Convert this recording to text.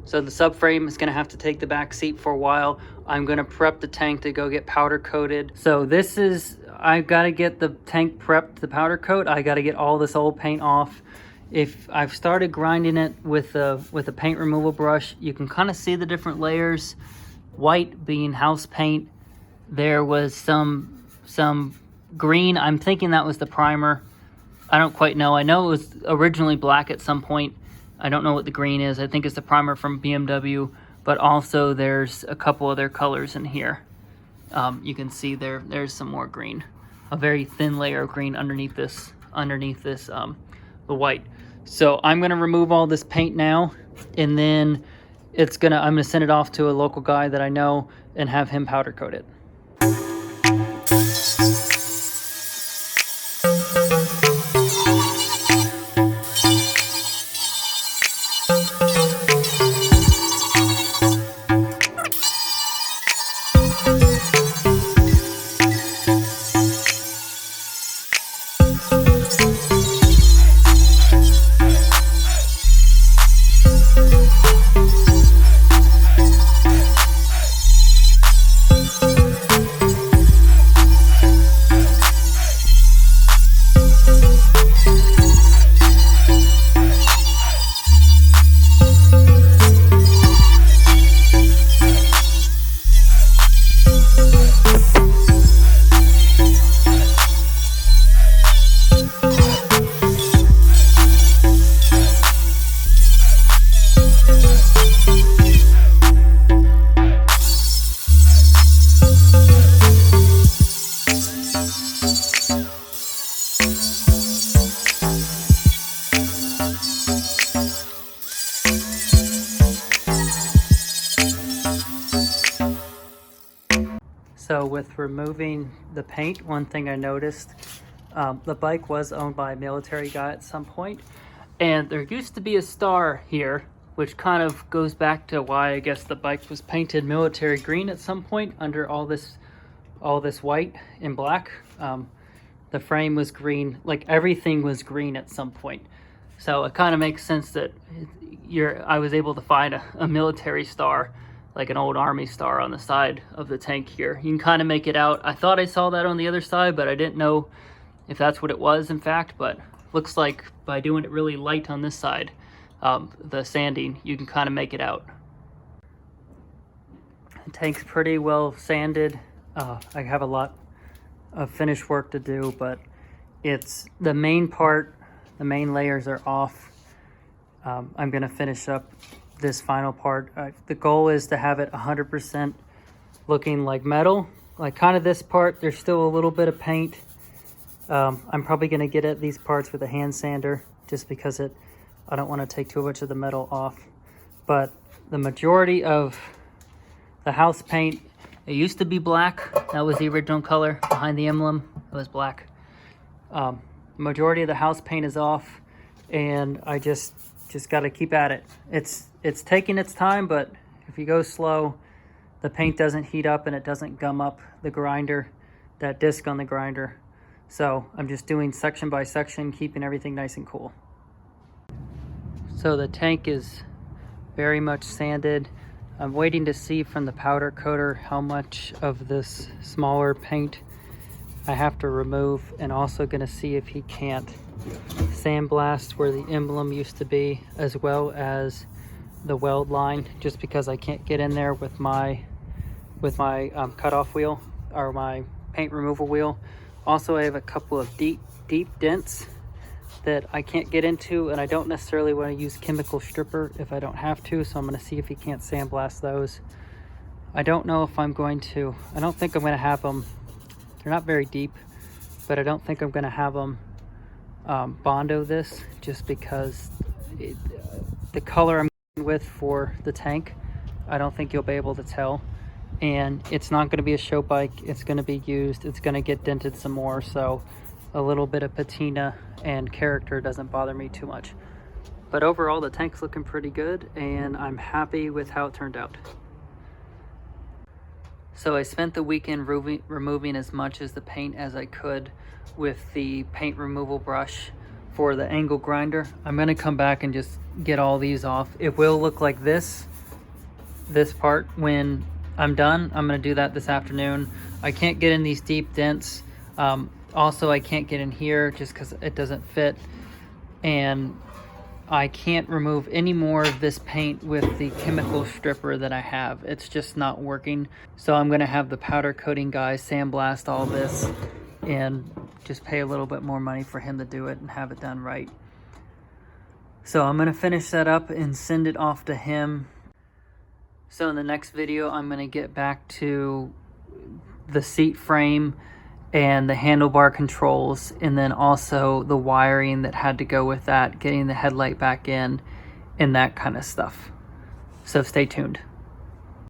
So the subframe is gonna have to take the back seat for a while. I'm gonna prep the tank to go get powder coated. So this is, I've gotta get the tank prepped, the powder coat. I gotta get all this old paint off. If I've started grinding it with a paint removal brush, you can kind of see the different layers. White being house paint. There was some green. I'm thinking that was the primer. I don't quite know. I know it was originally black at some point. I don't know what the green is. I think it's the primer from BMW, but also there's a couple other colors in here. You can see there's some more green. A very thin layer of green underneath this, the white. So I'm gonna remove all this paint now, and then I'm gonna send it off to a local guy that I know and have him powder coat it. So with removing the paint, one thing I noticed, the bike was owned by a military guy at some point, and there used to be a star here, which kind of goes back to why I guess the bike was painted military green at some point under all this white and black. The frame was green, like everything was green at some point. So it kind of makes sense that I was able to find a military star, like an old army star on the side of the tank here. You can kind of make it out. I thought I saw that on the other side, but I didn't know if that's what it was in fact, but looks like by doing it really light on this side, the sanding, you can kind of make it out. The tank's pretty well sanded. I have a lot of finish work to do, but it's the main part, the main layers are off. I'm gonna finish up this final part. The goal is to have it 100% looking like metal. Like kind of this part, there's still a little bit of paint. I'm probably gonna get at these parts with a hand sander just because I don't want to take too much of the metal off. But the majority of the house paint, it used to be black. That was the original color behind the emblem. It was black. Majority of the house paint is off, and I just got to keep at it. It's taking its time, but if you go slow, the paint doesn't heat up and it doesn't gum up the grinder, that disc on the grinder. So I'm just doing section by section, keeping everything nice and cool. So the tank is very much sanded. I'm waiting to see from the powder coater how much of this smaller paint I have to remove, and also going to see if he can't sandblast where the emblem used to be, as well as the weld line, just because I can't get in there with my cutoff wheel or my paint removal wheel. Also, I have a couple of deep dents that I can't get into, and I don't necessarily want to use chemical stripper if I don't have to, so I'm going to see if he can't sandblast those. I don't know if I'm going to, I don't think I'm going to have them, they're not very deep, but I don't think I'm going to have them Bondo this, just because the color I'm going with for the tank, I don't think you'll be able to tell. And it's not going to be a show bike, it's going to be used, it's going to get dented some more, so a little bit of patina and character doesn't bother me too much. But overall, the tank's looking pretty good, and I'm happy with how it turned out. So I spent the weekend removing as much as the paint as I could with the paint removal brush for the angle grinder. I'm going to come back and just get all these off. It will look like this this part when I'm done. I'm gonna do that this afternoon. I can't get in these deep dents. Also, I can't get in here just because it doesn't fit. And I can't remove any more of this paint with the chemical stripper that I have. It's just not working. So I'm gonna have the powder coating guy sandblast all this and just pay a little bit more money for him to do it and have it done right. So I'm gonna finish that up and send it off to him. So in the next video, I'm gonna get back to the seat frame and the handlebar controls, and then also the wiring that had to go with that, getting the headlight back in and that kind of stuff. So stay tuned.